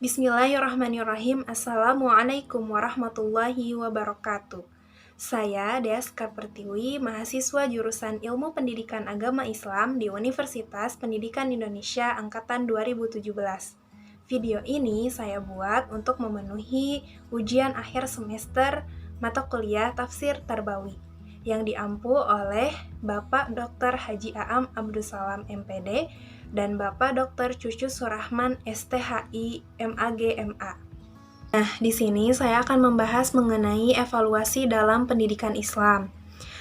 Bismillahirrahmanirrahim. Assalamualaikum warahmatullahi wabarakatuh. Saya Deaska Pertiwi, mahasiswa jurusan Ilmu Pendidikan Agama Islam di Universitas Pendidikan Indonesia Angkatan 2017. Video ini saya buat untuk memenuhi ujian akhir semester mata kuliah Tafsir Tarbawi yang diampu oleh Bapak Dr. Haji Aam Abdussalam MPD dan Bapak Dr. Cucu Surahman STHI MAG MA. Nah, di sini saya akan membahas mengenai evaluasi dalam pendidikan Islam.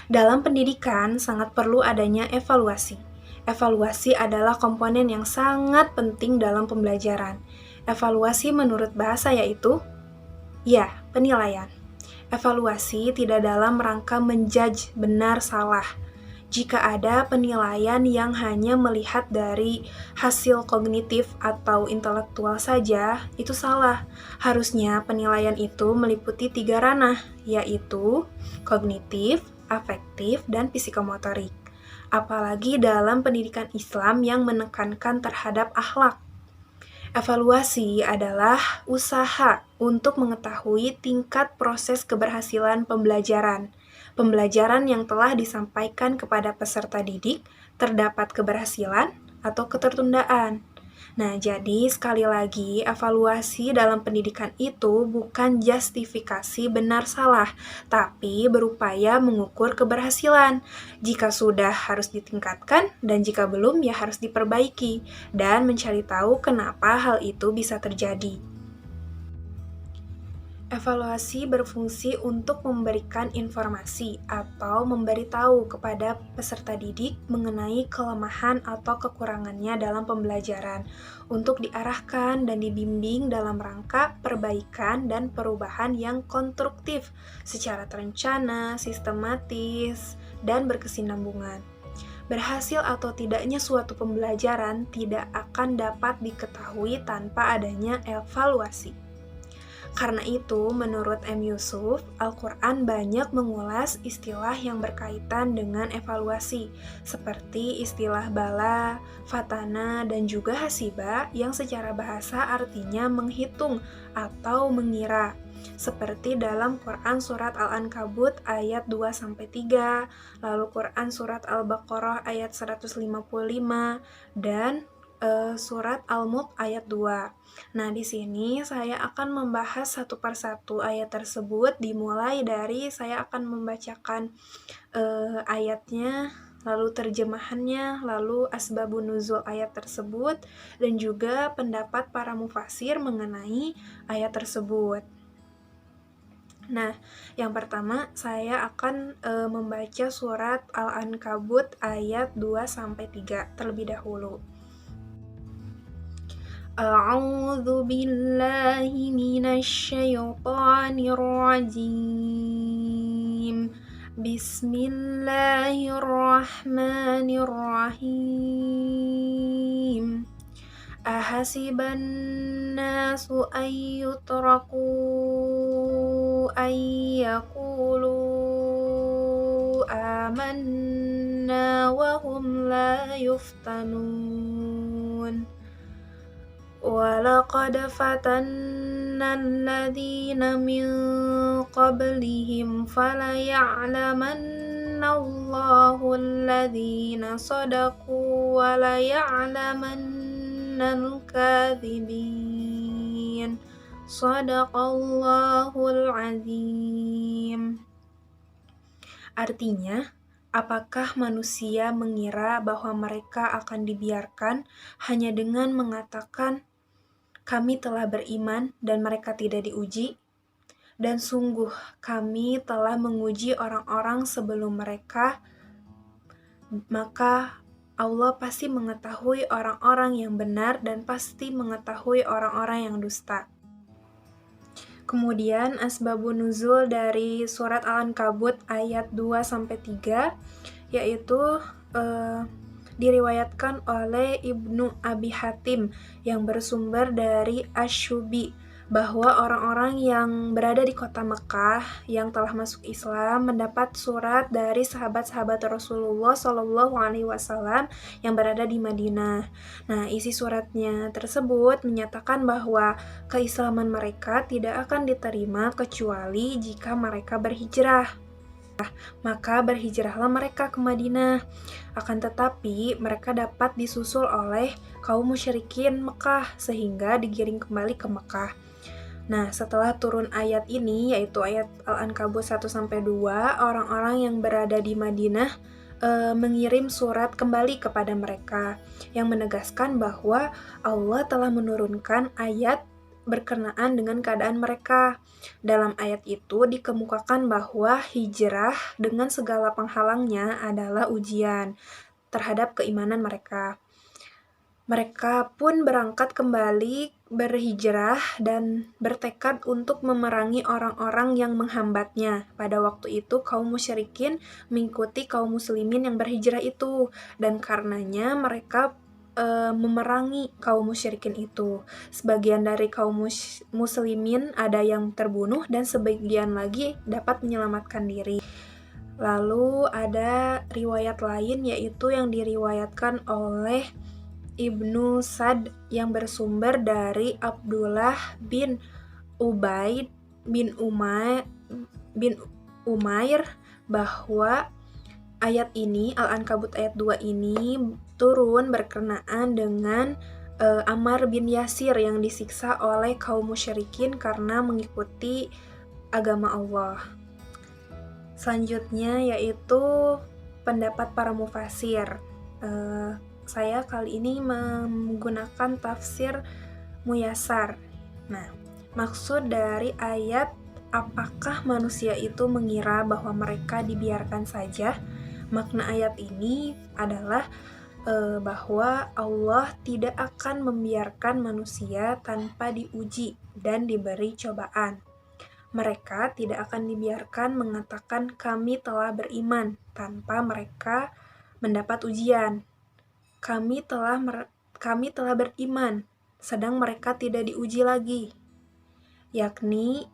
Dalam pendidikan sangat perlu adanya evaluasi. Evaluasi adalah komponen yang sangat penting dalam pembelajaran. Evaluasi menurut bahasa yaitu penilaian. Evaluasi tidak dalam rangka menjudge benar salah. Jika ada penilaian yang hanya melihat dari hasil kognitif atau intelektual saja, itu salah. Harusnya penilaian itu meliputi 3 ranah, yaitu kognitif, afektif, dan psikomotorik. Apalagi dalam pendidikan Islam yang menekankan terhadap akhlak. Evaluasi adalah usaha untuk mengetahui tingkat proses keberhasilan pembelajaran. Pembelajaran yang telah disampaikan kepada peserta didik terdapat keberhasilan atau ketertundaan. Nah, jadi sekali lagi, evaluasi dalam pendidikan itu bukan justifikasi benar salah, tapi berupaya mengukur keberhasilan. Jika sudah harus ditingkatkan, dan jika belum ya harus diperbaiki, dan mencari tahu kenapa hal itu bisa terjadi. Evaluasi berfungsi untuk memberikan informasi atau memberitahu kepada peserta didik mengenai kelemahan atau kekurangannya dalam pembelajaran untuk diarahkan dan dibimbing dalam rangka perbaikan dan perubahan yang konstruktif secara terencana, sistematis, dan berkesinambungan. Berhasil atau tidaknya suatu pembelajaran tidak akan dapat diketahui tanpa adanya evaluasi. Karena itu, menurut M. Yusuf, Al-Quran banyak mengulas istilah yang berkaitan dengan evaluasi, seperti istilah bala, fatana, dan juga hasiba yang secara bahasa artinya menghitung atau mengira. Seperti dalam Quran Surat Al-Ankabut ayat 2-3, lalu Quran Surat Al-Baqarah ayat 155, dan Surat Al-Mulk ayat 2. Nah, di sini saya akan membahas satu persatu ayat tersebut, dimulai dari saya akan membacakan ayatnya, lalu terjemahannya, lalu asbabun nuzul ayat tersebut, dan juga pendapat para mufasir mengenai ayat tersebut. Nah, yang pertama saya akan membaca surat Al-Ankabut ayat 2-3 terlebih dahulu. A'udzu billahi minasyaitonir rajim. Bismillahirrahmanirrahim. Ahasiban nasu ayyutraku ayyakulu amanna wa hum la yuftanun. وَلَقَدْ فَتَنَّا الَّذِينَ مِنْ قَبْلِهِمْ فَلَيَعْلَمَنَّ اللَّهُ الَّذِينَ صَدَقُوا وَلَيَعْلَمَنَّ الْكَاذِبِينَ صَدَقَ اللَّهُ الْعَظِيمُ. Artinya, apakah manusia mengira bahwa mereka akan dibiarkan hanya dengan mengatakan, "Kami telah beriman dan mereka tidak diuji"? Dan sungguh kami telah menguji orang-orang sebelum mereka, maka Allah pasti mengetahui orang-orang yang benar dan pasti mengetahui orang-orang yang dusta. Kemudian asbabun nuzul dari surat Al-Ankabut ayat 2-3 yaitu diriwayatkan oleh Ibnu Abi Hatim yang bersumber dari Asy-Syubi bahwa orang-orang yang berada di kota Mekah yang telah masuk Islam mendapat surat dari sahabat-sahabat Rasulullah Shallallahu Alaihi Wasallam yang berada di Madinah. Nah, isi suratnya tersebut menyatakan bahwa keislaman mereka tidak akan diterima kecuali jika mereka berhijrah. Maka berhijrahlah mereka ke Madinah. Akan tetapi mereka dapat disusul oleh kaum musyrikin Mekah sehingga digiring kembali ke Mekah. Nah, setelah turun ayat ini, yaitu ayat Al-Ankabut 1-2, orang-orang yang berada di Madinah mengirim surat kembali kepada mereka yang menegaskan bahwa Allah telah menurunkan ayat berkenaan dengan keadaan mereka. Dalam ayat itu dikemukakan bahwa hijrah dengan segala penghalangnya adalah ujian terhadap keimanan mereka. Mereka pun berangkat kembali berhijrah dan bertekad untuk memerangi orang-orang yang menghambatnya. Pada waktu itu kaum musyrikin mengikuti kaum muslimin yang berhijrah itu, dan karenanya mereka memerangi kaum musyrikin itu. Sebagian dari kaum muslimin ada yang terbunuh dan sebagian lagi dapat menyelamatkan diri. Lalu ada riwayat lain yaitu yang diriwayatkan oleh Ibnu Sa'd yang bersumber dari Abdullah bin Ubaid bin Umair bahwa ayat ini, Al-Ankabut ayat 2 ini turun berkenaan dengan Ammar bin Yasir yang disiksa oleh kaum musyrikin karena mengikuti agama Allah. Selanjutnya yaitu pendapat para mufasir. Saya kali ini menggunakan tafsir Muyassar. Nah, maksud dari ayat apakah manusia itu mengira bahwa mereka dibiarkan saja? Makna ayat ini adalah bahwa Allah tidak akan membiarkan manusia tanpa diuji dan diberi cobaan. Mereka tidak akan dibiarkan mengatakan kami telah beriman tanpa mereka mendapat ujian. Kami telah beriman, sedang mereka tidak diuji lagi. Yakni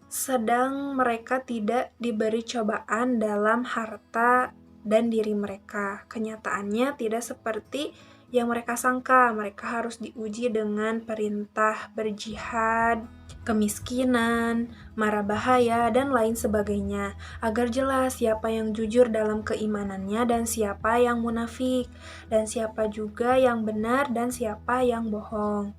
sedang mereka tidak diberi cobaan dalam harta dan diri mereka. Kenyataannya tidak seperti yang mereka sangka. Mereka harus diuji dengan perintah berjihad, kemiskinan, mara bahaya, dan lain sebagainya, agar jelas siapa yang jujur dalam keimanannya dan siapa yang munafik, dan siapa juga yang benar dan siapa yang bohong.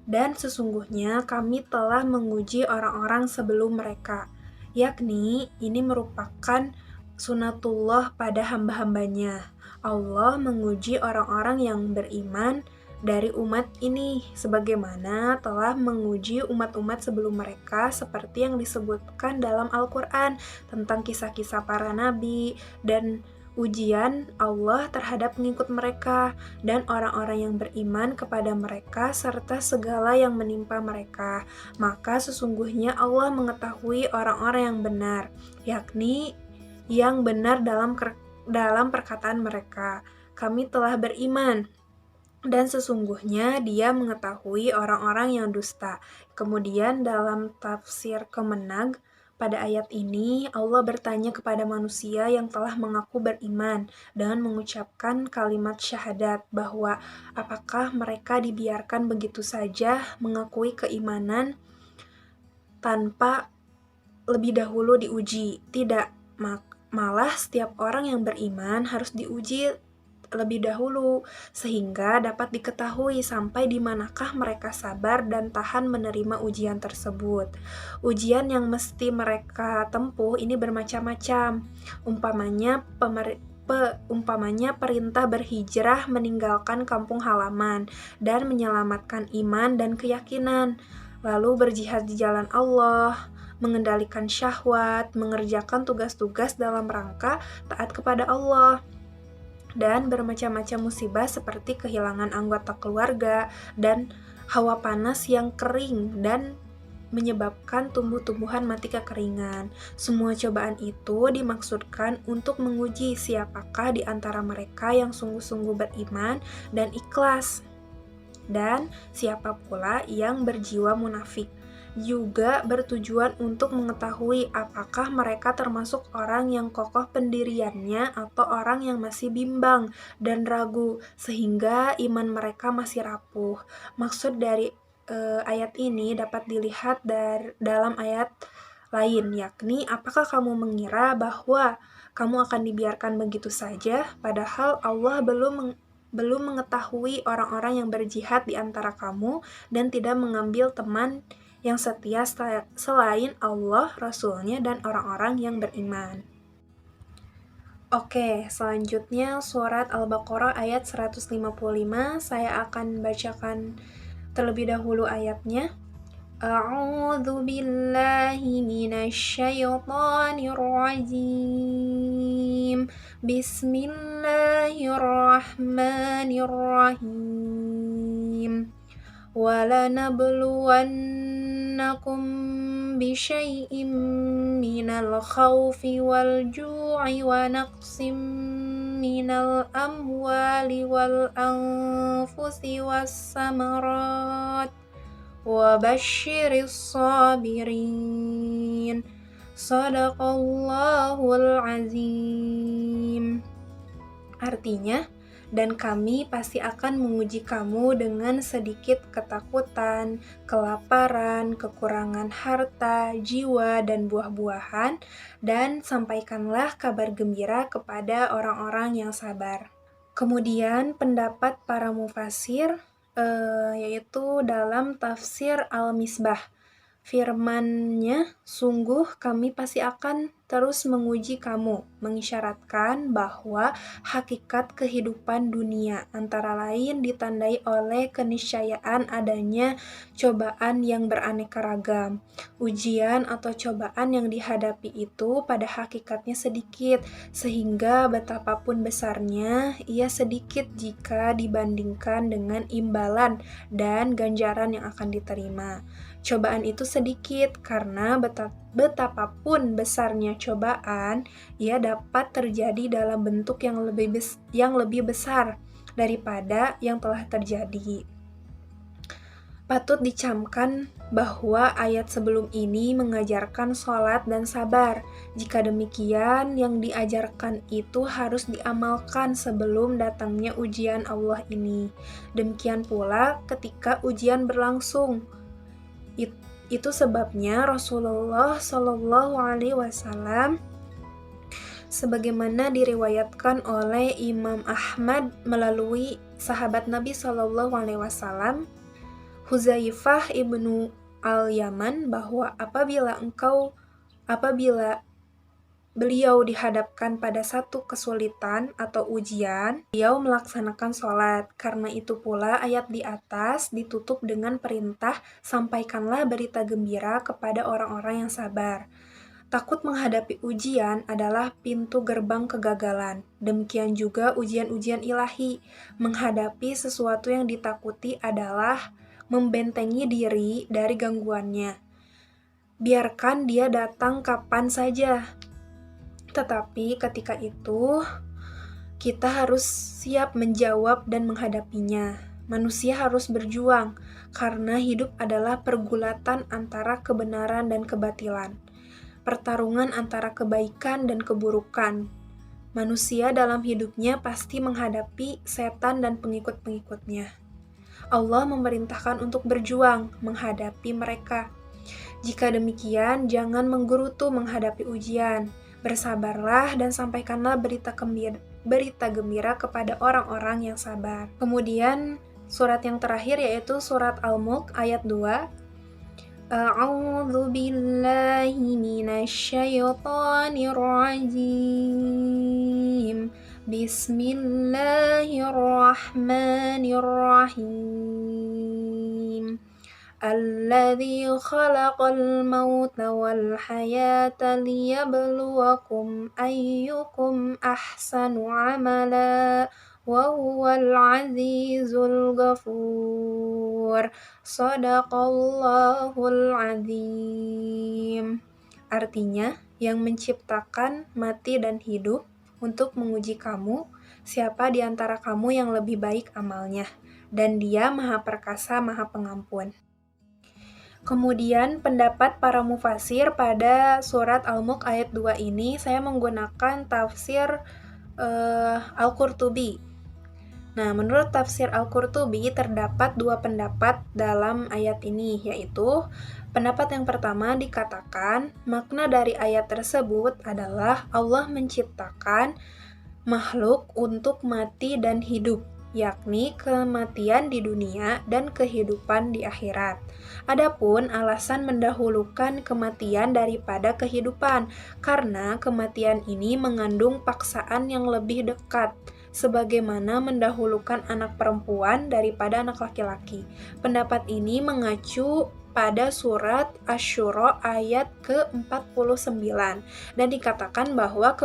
Dan sesungguhnya kami telah menguji orang-orang sebelum mereka, yakni ini merupakan sunatullah pada hamba-hambanya. Allah menguji orang-orang yang beriman dari umat ini, sebagaimana telah menguji umat-umat sebelum mereka seperti yang disebutkan dalam Al-Quran tentang kisah-kisah para nabi dan ujian Allah terhadap pengikut mereka dan orang-orang yang beriman kepada mereka serta segala yang menimpa mereka. Maka sesungguhnya Allah mengetahui orang-orang yang benar, yakni yang benar dalam perkataan mereka. Kami telah beriman, dan sesungguhnya Dia mengetahui orang-orang yang dusta. Kemudian dalam tafsir Kemenag, pada ayat ini Allah bertanya kepada manusia yang telah mengaku beriman dan mengucapkan kalimat syahadat bahwa apakah mereka dibiarkan begitu saja mengakui keimanan tanpa lebih dahulu diuji? Tidak, malah setiap orang yang beriman harus diuji lebih dahulu, sehingga dapat diketahui sampai di manakah mereka sabar dan tahan menerima ujian tersebut. Ujian yang mesti mereka tempuh ini bermacam-macam. Umpamanya perintah berhijrah meninggalkan kampung halaman dan menyelamatkan iman dan keyakinan, lalu berjihad di jalan Allah, mengendalikan syahwat, mengerjakan tugas-tugas dalam rangka taat kepada Allah, dan bermacam-macam musibah seperti kehilangan anggota keluarga dan hawa panas yang kering dan menyebabkan tumbuh-tumbuhan mati kekeringan. Semua cobaan itu dimaksudkan untuk menguji siapakah di antara mereka yang sungguh-sungguh beriman dan ikhlas, dan siapa pula yang berjiwa munafik. Juga bertujuan untuk mengetahui apakah mereka termasuk orang yang kokoh pendiriannya atau orang yang masih bimbang dan ragu, sehingga iman mereka masih rapuh. Maksud dari ayat ini dapat dilihat dalam ayat lain, yakni apakah kamu mengira bahwa kamu akan dibiarkan begitu saja, padahal Allah belum mengetahui orang-orang yang berjihad di antara kamu dan tidak mengambil teman yang setia selain Allah, Rasul-Nya, dan orang-orang yang beriman. Oke, selanjutnya surat Al-Baqarah ayat 155. Saya akan bacakan terlebih dahulu ayatnya. A'udzu billahi minasy syaithanir rajim. Bismillahirrahmanirrahim. وَلَنَبْلُوَنَّكُمْ بِشَيْءٍ مِّنَ الْخَوْفِ وَالْجُوعِ وَنَقْصٍ مِّنَ الْأَمْوَالِ وَالْأَنفُسِ وَالثَّمَرَاتِ وَبَشِّرِ الصَّابِرِينَ. Shadaqallahul azim. Artinya, dan kami pasti akan menguji kamu dengan sedikit ketakutan, kelaparan, kekurangan harta, jiwa, dan buah-buahan, dan sampaikanlah kabar gembira kepada orang-orang yang sabar. Kemudian pendapat para mufasir, yaitu dalam tafsir Al-Misbah, firman-Nya, sungguh kami pasti akan terus menguji kamu, mengisyaratkan bahwa hakikat kehidupan dunia antara lain ditandai oleh keniscayaan adanya cobaan yang beraneka ragam. Ujian atau cobaan yang dihadapi itu pada hakikatnya sedikit, sehingga betapapun besarnya, ia sedikit jika dibandingkan dengan imbalan dan ganjaran yang akan diterima. Cobaan itu sedikit karena betapapun besarnya cobaan, ia dapat terjadi dalam bentuk yang lebih besar daripada yang telah terjadi. Patut dicamkan bahwa ayat sebelum ini mengajarkan sholat dan sabar. Jika demikian, yang diajarkan itu harus diamalkan sebelum datangnya ujian Allah ini. Demikian pula ketika ujian berlangsung. Itu sebabnya Rasulullah Shallallahu Alaihi Wasallam, sebagaimana diriwayatkan oleh Imam Ahmad melalui sahabat Nabi Shallallahu Alaihi Wasallam, Huzaifah ibnu al-Yaman, bahwa apabila beliau dihadapkan pada satu kesulitan atau ujian, beliau melaksanakan sholat. Karena itu pula ayat di atas ditutup dengan perintah, sampaikanlah berita gembira kepada orang-orang yang sabar. Takut menghadapi ujian adalah pintu gerbang kegagalan. Demikian juga ujian-ujian ilahi. Menghadapi sesuatu yang ditakuti adalah membentengi diri dari gangguannya. Biarkan dia datang kapan saja. Tetapi ketika itu, kita harus siap menjawab dan menghadapinya. Manusia harus berjuang, karena hidup adalah pergulatan antara kebenaran dan kebatilan. Pertarungan antara kebaikan dan keburukan. Manusia dalam hidupnya pasti menghadapi setan dan pengikut-pengikutnya. Allah memerintahkan untuk berjuang menghadapi mereka. Jika demikian, jangan menggerutu menghadapi ujian. Bersabarlah dan sampaikanlah berita gembira kepada orang-orang yang sabar. Kemudian surat yang terakhir yaitu surat Al-Mulk ayat 2. A'udzu billahi minasy syaithanir rajim. Bismillahirrahmanirrahim. Alladzi khalaqal mauta wal hayata liyabluwakum ayyukum ahsanu amala wa huwal azizul ghafur. Shadaqallahul azim. Artinya, yang menciptakan mati dan hidup untuk menguji kamu, siapa di antara kamu yang lebih baik amalnya, dan Dia Maha Perkasa, Maha Pengampun. Kemudian pendapat para mufasir pada surat Al-Mulk ayat 2 ini saya menggunakan tafsir Al-Qurtubi. Nah, menurut tafsir Al-Qurtubi terdapat dua pendapat dalam ayat ini, yaitu pendapat yang pertama dikatakan makna dari ayat tersebut adalah Allah menciptakan makhluk untuk mati dan hidup, yakni kematian di dunia dan kehidupan di akhirat. Adapun alasan mendahulukan kematian daripada kehidupan, karena kematian ini mengandung paksaan yang lebih dekat, sebagaimana mendahulukan anak perempuan daripada anak laki-laki. Pendapat ini mengacu pada surat Asy-Syura ayat ke-49 dan dikatakan bahwa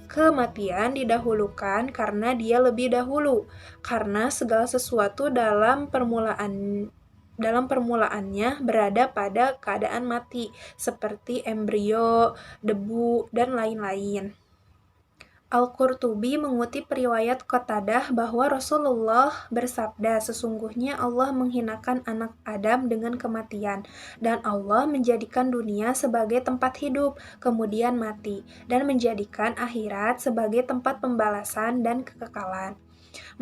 kematian didahulukan karena dia lebih dahulu, karena segala sesuatu dalam permulaannya berada pada keadaan mati, seperti embrio, debu, dan lain-lain. Al-Qurtubi mengutip riwayat Qatadah bahwa Rasulullah bersabda, sesungguhnya Allah menghinakan anak Adam dengan kematian, dan Allah menjadikan dunia sebagai tempat hidup, kemudian mati, dan menjadikan akhirat sebagai tempat pembalasan dan kekekalan.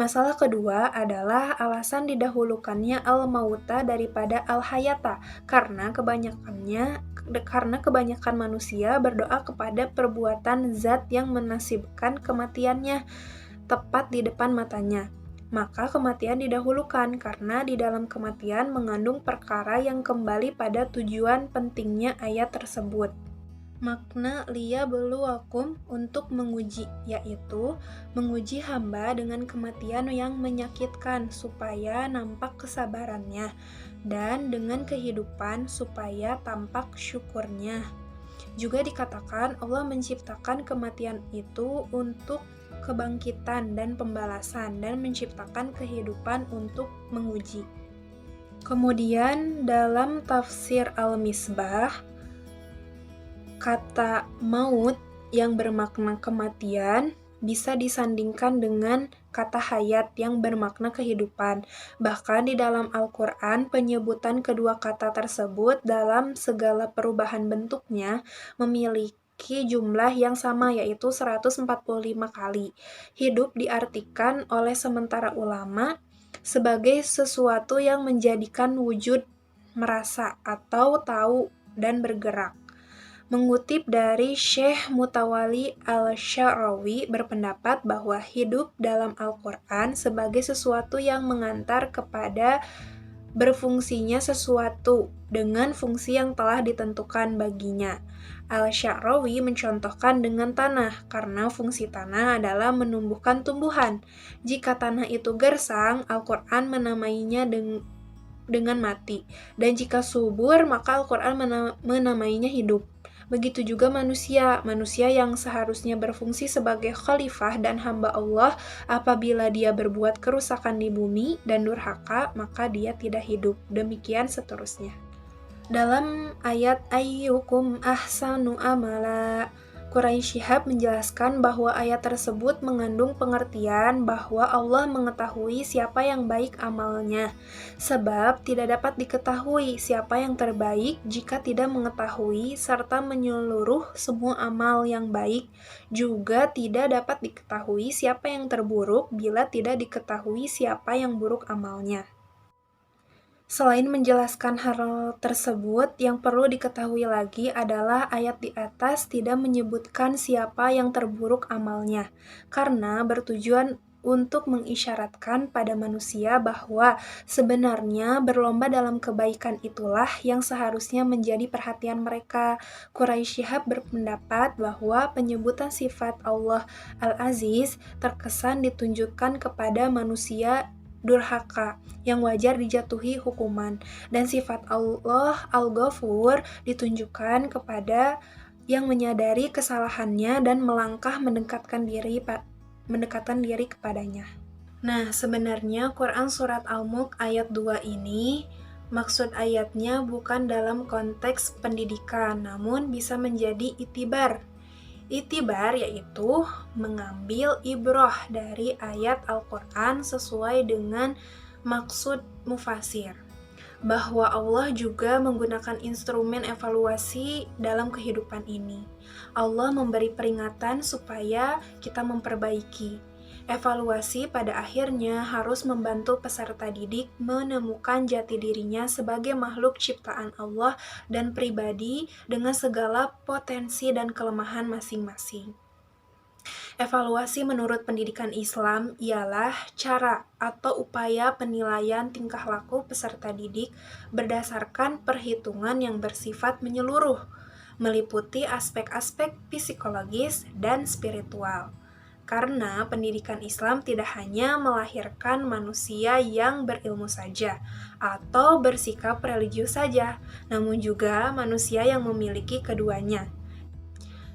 Masalah kedua adalah alasan didahulukannya al-mauta daripada al-hayata, karena kebanyakan manusia berdoa kepada perbuatan zat yang menasibkan kematiannya tepat di depan matanya. Maka kematian didahulukan karena di dalam kematian mengandung perkara yang kembali pada tujuan pentingnya ayat tersebut. Makna liyabluwakum untuk menguji, yaitu menguji hamba dengan kematian yang menyakitkan supaya nampak kesabarannya, dan dengan kehidupan supaya tampak syukurnya. Juga dikatakan Allah menciptakan kematian itu untuk kebangkitan dan pembalasan, dan menciptakan kehidupan untuk menguji. Kemudian dalam tafsir Al-Misbah, kata maut yang bermakna kematian bisa disandingkan dengan kata hayat yang bermakna kehidupan. Bahkan di dalam Al-Quran, penyebutan kedua kata tersebut dalam segala perubahan bentuknya memiliki jumlah yang sama, yaitu 145 kali. Hidup diartikan oleh sementara ulama sebagai sesuatu yang menjadikan wujud, merasa, atau tahu, dan bergerak. Mengutip dari Syekh Mutawalli Al-Sya'rawi berpendapat bahwa hidup dalam Al-Quran sebagai sesuatu yang mengantar kepada berfungsinya sesuatu dengan fungsi yang telah ditentukan baginya. Al-Sya'rawi mencontohkan dengan tanah, karena fungsi tanah adalah menumbuhkan tumbuhan. Jika tanah itu gersang, Al-Quran menamainya dengan mati, dan jika subur, maka Al-Quran menamainya hidup. Begitu juga manusia yang seharusnya berfungsi sebagai khalifah dan hamba Allah, apabila dia berbuat kerusakan di bumi dan durhaka, maka dia tidak hidup. Demikian seterusnya. Dalam ayat ayyukum ahsanu amala, Quraisy Shihab menjelaskan bahwa ayat tersebut mengandung pengertian bahwa Allah mengetahui siapa yang baik amalnya, sebab tidak dapat diketahui siapa yang terbaik jika tidak mengetahui serta menyeluruh semua amal yang baik, juga tidak dapat diketahui siapa yang terburuk bila tidak diketahui siapa yang buruk amalnya. Selain menjelaskan hal tersebut, yang perlu diketahui lagi adalah ayat di atas tidak menyebutkan siapa yang terburuk amalnya, karena bertujuan untuk mengisyaratkan pada manusia bahwa sebenarnya berlomba dalam kebaikan itulah yang seharusnya menjadi perhatian mereka. Quraisy Shihab berpendapat bahwa penyebutan sifat Allah Al-Aziz terkesan ditunjukkan kepada manusia durhaka yang wajar dijatuhi hukuman, dan sifat Allah Al-Ghafur ditunjukkan kepada yang menyadari kesalahannya dan melangkah mendekatkan diri kepadanya. Nah, sebenarnya Quran Surat Al-Mulk ayat 2 ini, maksud ayatnya bukan dalam konteks pendidikan, namun bisa menjadi itibar. Itibar yaitu mengambil ibroh dari ayat Al-Quran sesuai dengan maksud mufasir. Bahwa Allah juga menggunakan instrumen evaluasi dalam kehidupan ini. Allah memberi peringatan supaya kita memperbaiki. Evaluasi pada akhirnya harus membantu peserta didik menemukan jati dirinya sebagai makhluk ciptaan Allah dan pribadi dengan segala potensi dan kelemahan masing-masing. Evaluasi menurut pendidikan Islam ialah cara atau upaya penilaian tingkah laku peserta didik berdasarkan perhitungan yang bersifat menyeluruh, meliputi aspek-aspek psikologis dan spiritual. Karena pendidikan Islam tidak hanya melahirkan manusia yang berilmu saja atau bersikap religius saja, namun juga manusia yang memiliki keduanya,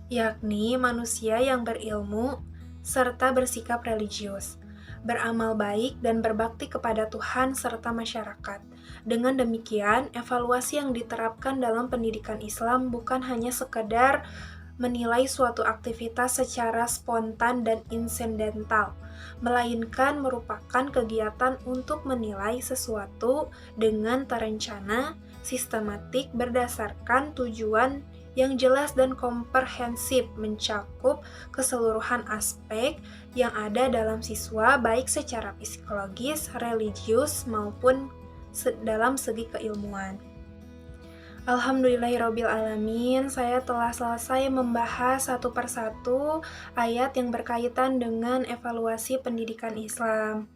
yakni manusia yang berilmu serta bersikap religius, beramal baik dan berbakti kepada Tuhan serta masyarakat. Dengan demikian, evaluasi yang diterapkan dalam pendidikan Islam bukan hanya sekedar menilai suatu aktivitas secara spontan dan insidental, melainkan merupakan kegiatan untuk menilai sesuatu dengan terencana, sistematik berdasarkan tujuan yang jelas dan komprehensif, mencakup keseluruhan aspek yang ada dalam siswa baik secara psikologis, religius, maupun dalam segi keilmuan. Alhamdulillahirrabbilalamin, saya telah selesai membahas satu persatu ayat yang berkaitan dengan evaluasi pendidikan Islam.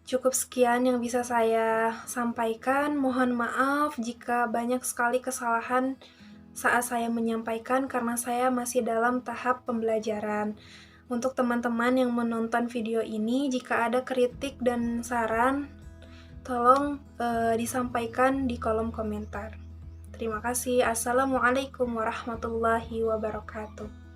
Cukup sekian yang bisa saya sampaikan. Mohon maaf jika banyak sekali kesalahan saat saya menyampaikan karena saya masih dalam tahap pembelajaran. Untuk teman-teman yang menonton video ini, jika ada kritik dan saran, tolong disampaikan di kolom komentar. Terima kasih. Assalamualaikum warahmatullahi wabarakatuh.